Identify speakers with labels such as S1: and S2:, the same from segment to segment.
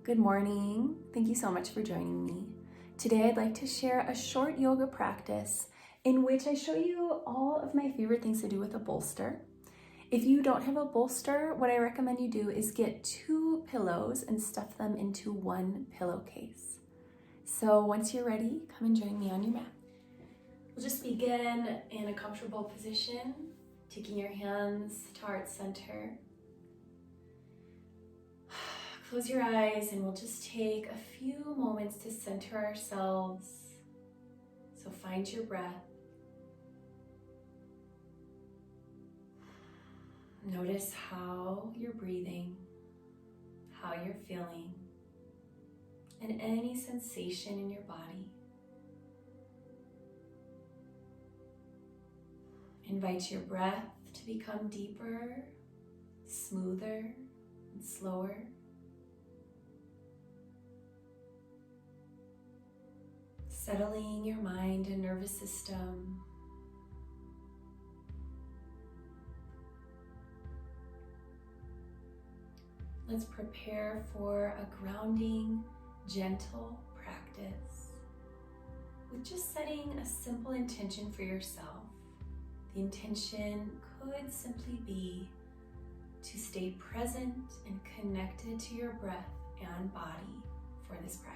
S1: Good morning. Thank you so much for joining me. Today I'd like to share a short yoga practice in which I show you all of my favorite things to do with a bolster. If you don't have a bolster, what I recommend you do is get 2 pillows and stuff them into one pillowcase. So once you're ready, come and join me on your mat. We'll just begin in a comfortable position, taking your hands to heart center. Close your eyes and we'll just take a few moments to center ourselves. So find your breath. Notice how you're breathing, how you're feeling, and any sensation in your body. Invite your breath to become deeper, smoother, and slower. Settling your mind and nervous system. Let's prepare for a grounding, gentle practice with just setting a simple intention for yourself. The intention could simply be to stay present and connected to your breath and body for this practice.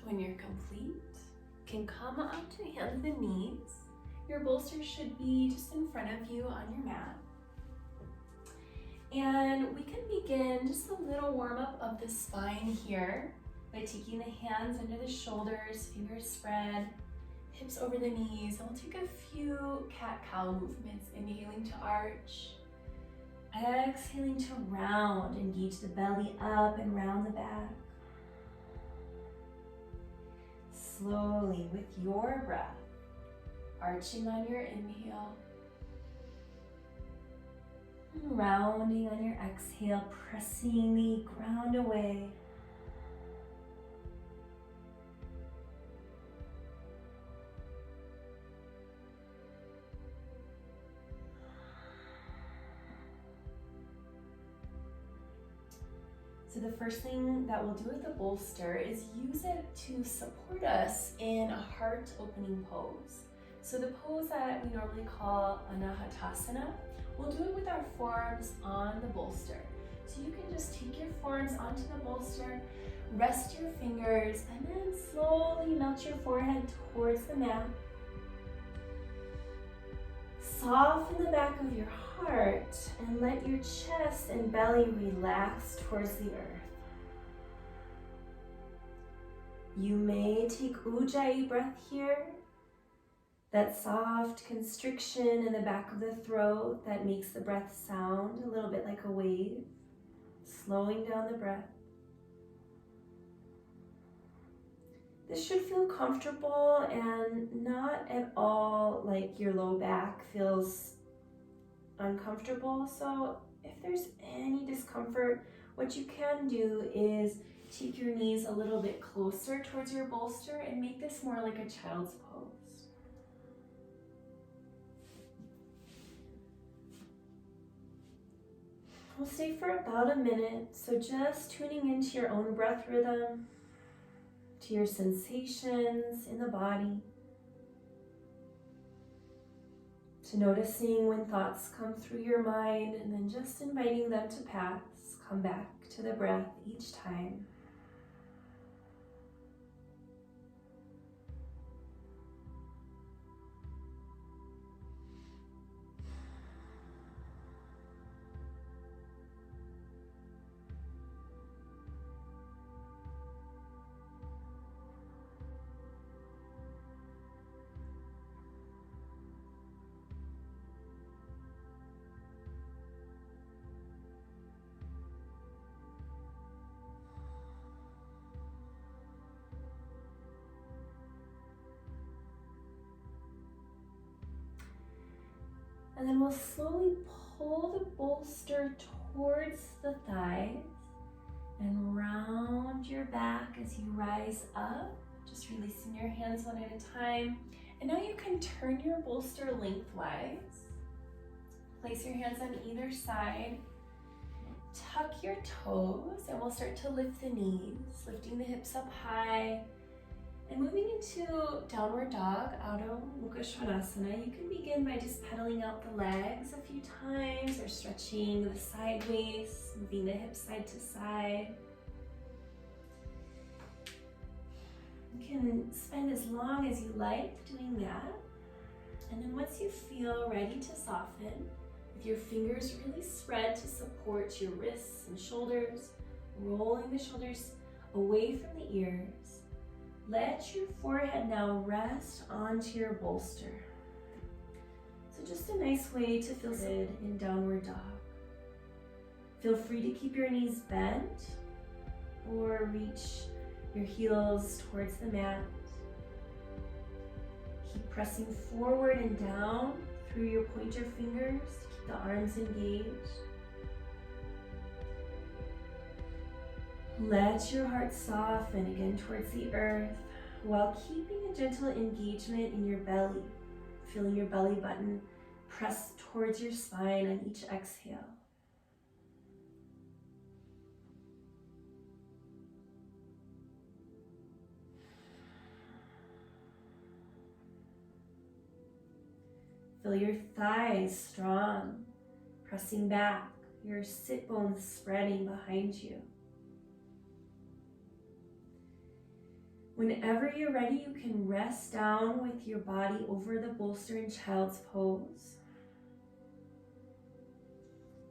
S1: When you're complete, you can come up to hands and knees. Your bolster should be just in front of you on your mat. And we can begin just a little warm up of the spine here by taking the hands under the shoulders, fingers spread, hips over the knees. And we'll take a few cat-cow movements, inhaling to arch, exhaling to round, engage the belly up and round the back. Slowly, with your breath, arching on your inhale, and rounding on your exhale, pressing the ground away. So the first thing that we'll do with the bolster is use it to support us in a heart opening pose. So the pose that we normally call Anahatasana, we'll do it with our forearms on the bolster. So you can just take your forearms onto the bolster, rest your fingers, and then slowly melt your forehead towards the mat. Soften the back of your heart and let your chest and belly relax towards the earth. You may take Ujjayi breath here, that soft constriction in the back of the throat that makes the breath sound a little bit like a wave, slowing down the breath. This should feel comfortable and not at all like your low back feels uncomfortable. So if there's any discomfort, what you can do is take your knees a little bit closer towards your bolster and make this more like a child's pose. We'll stay for about a minute, so just tuning into your own breath rhythm, to your sensations in the body, to noticing when thoughts come through your mind and then just inviting them to pass. Come back to the breath each time. And then we'll slowly pull the bolster towards the thighs and round your back as you rise up, just releasing your hands one at a time. And now you can turn your bolster lengthwise. Place your hands on either side. Tuck your toes, and we'll start to lift the knees, lifting the hips up high. And moving into downward dog, Adho Mukha Svanasana, you can begin by just pedaling out the legs a few times or stretching the side waist, moving the hips side to side. You can spend as long as you like doing that. And then once you feel ready to soften, with your fingers really spread to support your wrists and shoulders, rolling the shoulders away from the ears, let your forehead now rest onto your bolster. So just a nice way to feel good in downward dog. Feel free to keep your knees bent or reach your heels towards the mat. Keep pressing forward and down through your pointer fingers to keep the arms engaged. Let your heart soften again towards the earth while keeping a gentle engagement in your belly, feeling your belly button press towards your spine on each exhale. Feel your thighs strong, pressing back, your sit bones spreading behind you. Whenever you're ready, you can rest down with your body over the bolster in child's pose.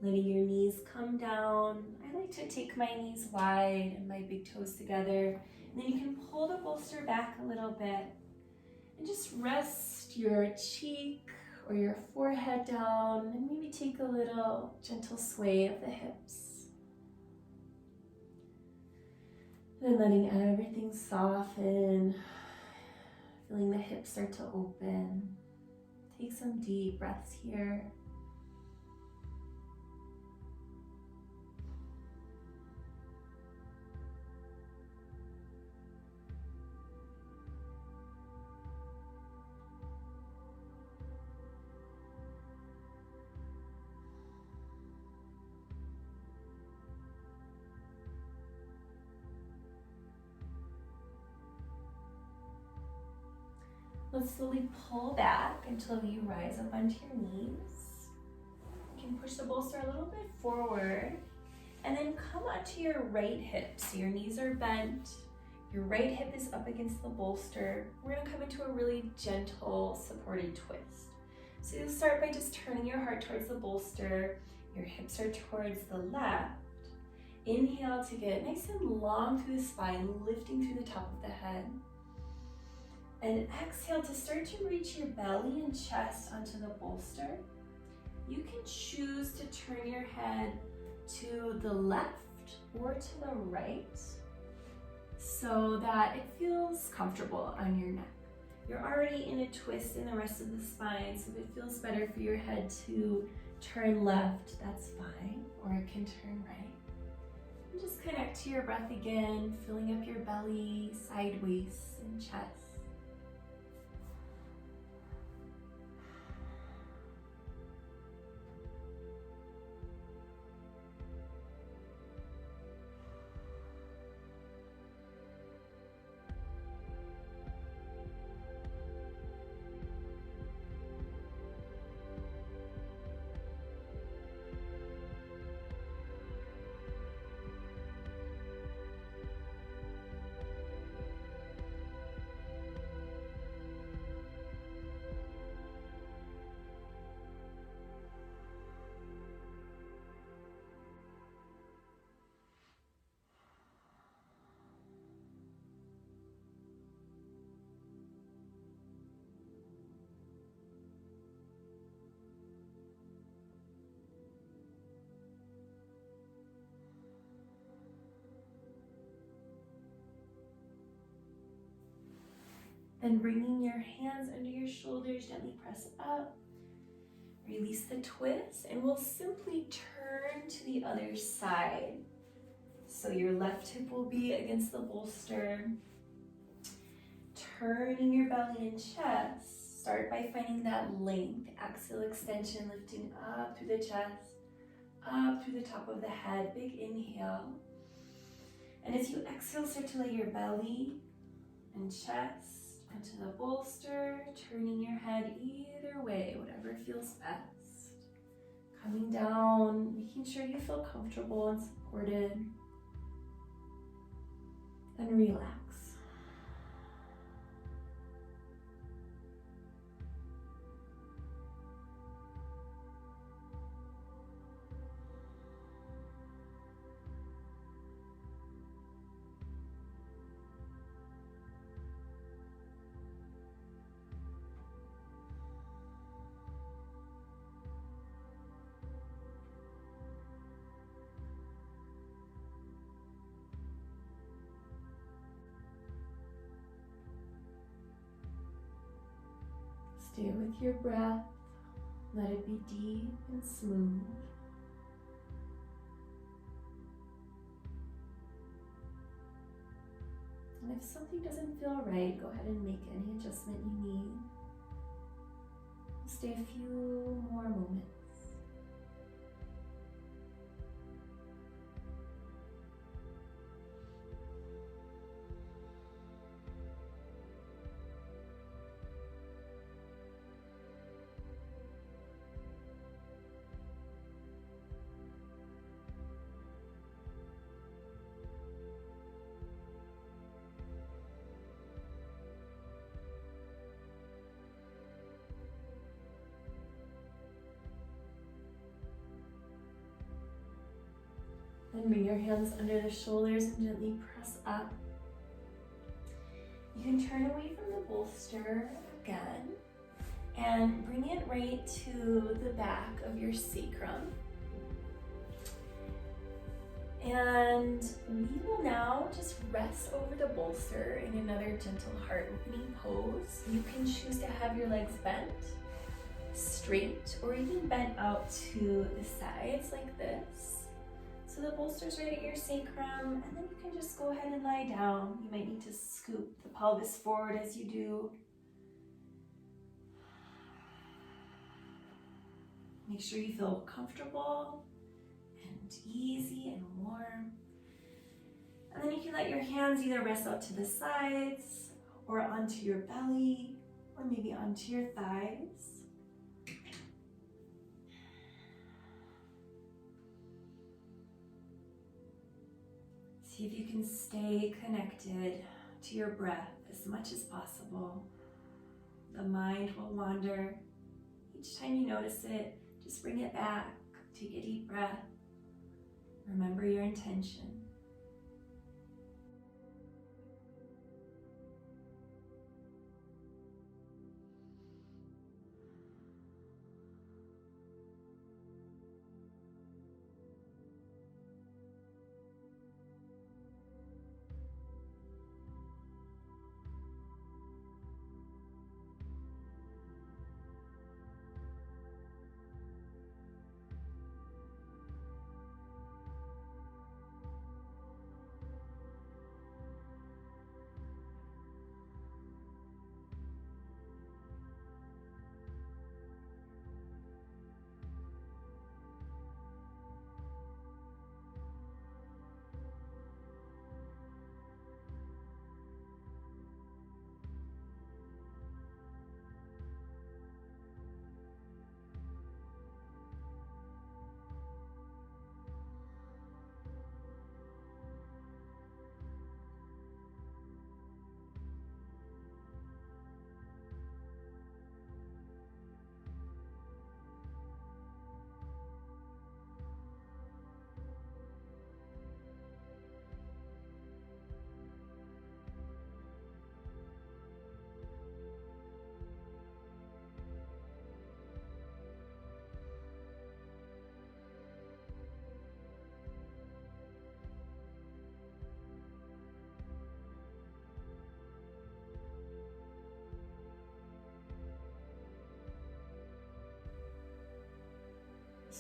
S1: Letting your knees come down. I like to take my knees wide and my big toes together. And then you can pull the bolster back a little bit and just rest your cheek or your forehead down and maybe take a little gentle sway of the hips. And letting everything soften, feeling the hips start to open. Take some deep breaths here. Let's slowly pull back until you rise up onto your knees. You can push the bolster a little bit forward and then come onto your right hip. So your knees are bent, your right hip is up against the bolster. We're gonna come into a really gentle supported twist. So you'll start by just turning your heart towards the bolster. Your hips are towards the left. Inhale to get nice and long through the spine, lifting through the top of the head. And exhale to start to reach your belly and chest onto the bolster. You can choose to turn your head to the left or to the right so that it feels comfortable on your neck. You're already in a twist in the rest of the spine, so if it feels better for your head to turn left, that's fine, or it can turn right. And just connect to your breath again, filling up your belly, side waist, and chest. Then bringing your hands under your shoulders, gently press up. Release the twist, and we'll simply turn to the other side. So your left hip will be against the bolster. Turning your belly and chest. Start by finding that length, axial extension, lifting up through the chest, up through the top of the head. Big inhale. And as you exhale, start to lay your belly and chest onto the bolster, turning your head either way, whatever feels best. Coming down, making sure you feel comfortable and supported. And relax. Stay with your breath. Let it be deep and smooth. And if something doesn't feel right, go ahead and make any adjustment you need. Stay a few more moments. Then bring your hands under the shoulders and gently press up. You can turn away from the bolster again and bring it right to the back of your sacrum. And we will now just rest over the bolster in another gentle heart opening pose. You can choose to have your legs bent, straight, or even bent out to the sides like this. So the bolster's right at your sacrum, and then you can just go ahead and lie down. You might need to scoop the pelvis forward as you do. Make sure you feel comfortable and easy and warm. And then you can let your hands either rest out to the sides or onto your belly or maybe onto your thighs. See if you can stay connected to your breath as much as possible. The mind will wander. Each time you notice it, just bring it back. Take a deep breath. Remember your intention.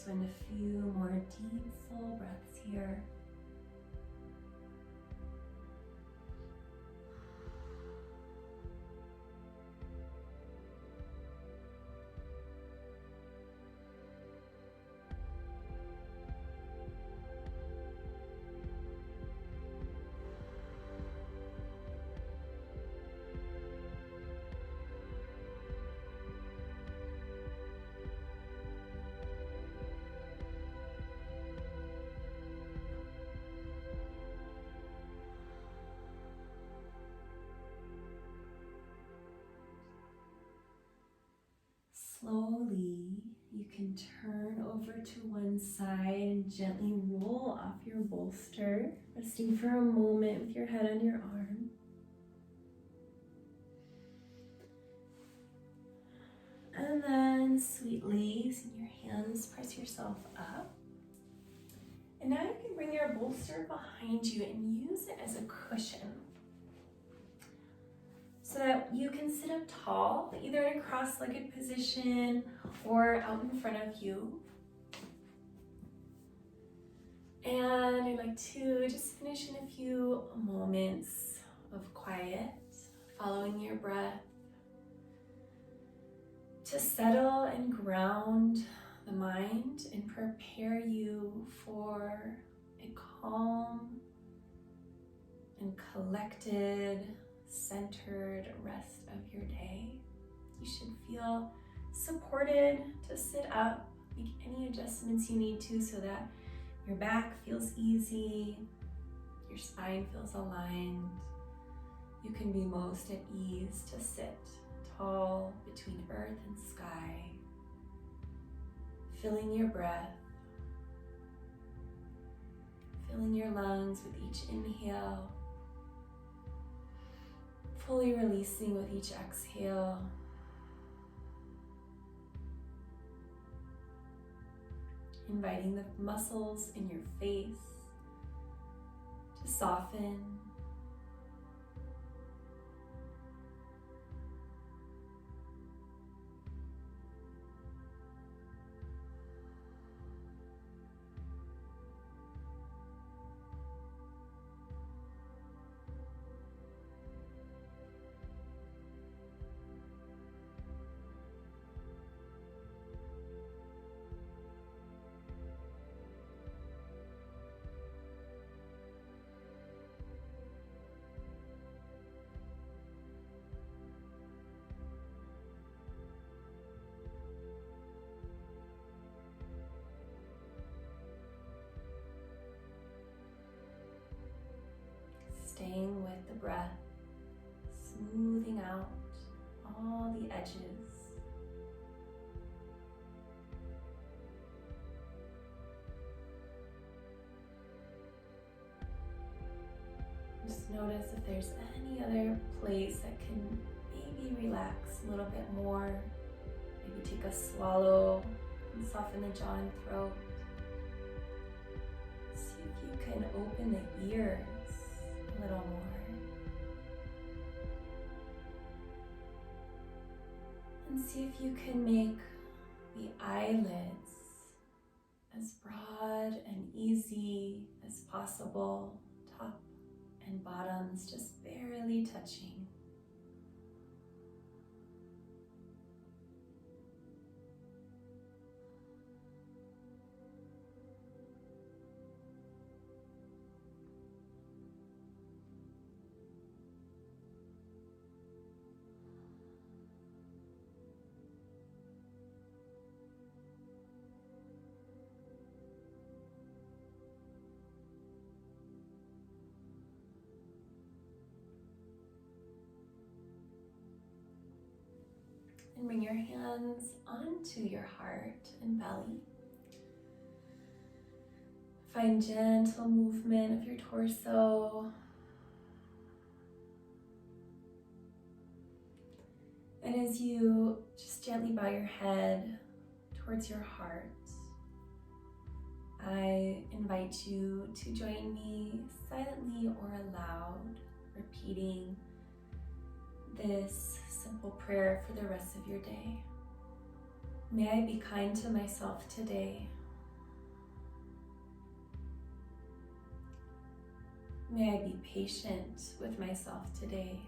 S1: spend a few more deep, full breaths here. Slowly, you can turn over to one side and gently roll off your bolster, resting for a moment with your head on your arm. And then sweetly, using your hands, press yourself up. And now you can bring your bolster behind you and use it as a cushion, so that you can sit up tall, either in a cross-legged position or out in front of you. And I'd like to just finish in a few moments of quiet, following your breath, to settle and ground the mind and prepare you for a calm and collected, centered rest of your day. You should feel supported to sit up, make any adjustments you need to so that your back feels easy, your spine feels aligned. You can be most at ease to sit tall between earth and sky, filling your breath, filling your lungs with each inhale, fully releasing with each exhale. Inviting the muscles in your face to soften. Staying with the breath, smoothing out all the edges. Just notice if there's any other place that can maybe relax a little bit more. Maybe take a swallow and soften the jaw and throat. See if you can open the ears a little more. And see if you can make the eyelids as broad and easy as possible, top and bottoms just barely touching. And bring your hands onto your heart and belly. Find gentle movement of your torso. And as you just gently bow your head towards your heart, I invite you to join me silently or aloud, repeating this simple prayer for the rest of your day. May I be kind to myself today May I be patient with myself today.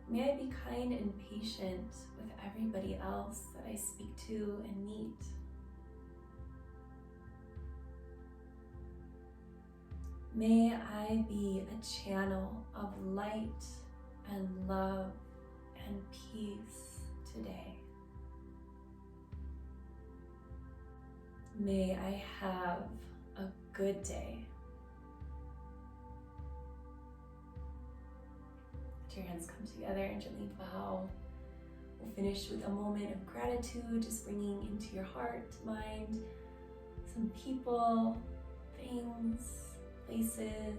S1: May I be kind and patient with everybody else that I speak to and meet. May I be a channel of light and love and peace today. May I have a good day. Let your hands come together and gently bow. We'll finish with a moment of gratitude, just bringing into your heart, mind, some people, things, places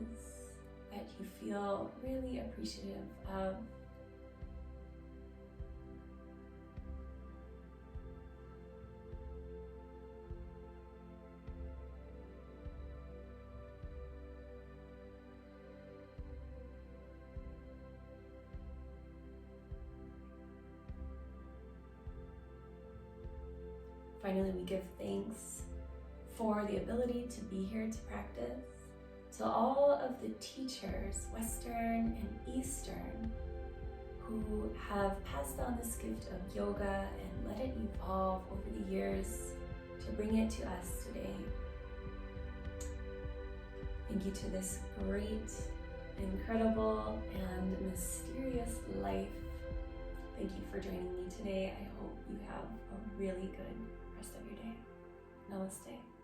S1: that you feel really appreciative of. Finally, we give thanks for the ability to be here to practice. To all of the teachers, Western and Eastern, who have passed on this gift of yoga and let it evolve over the years to bring it to us today. Thank you to this great, incredible, and mysterious life. Thank you for joining me today. I hope you have a really good rest of your day. Namaste.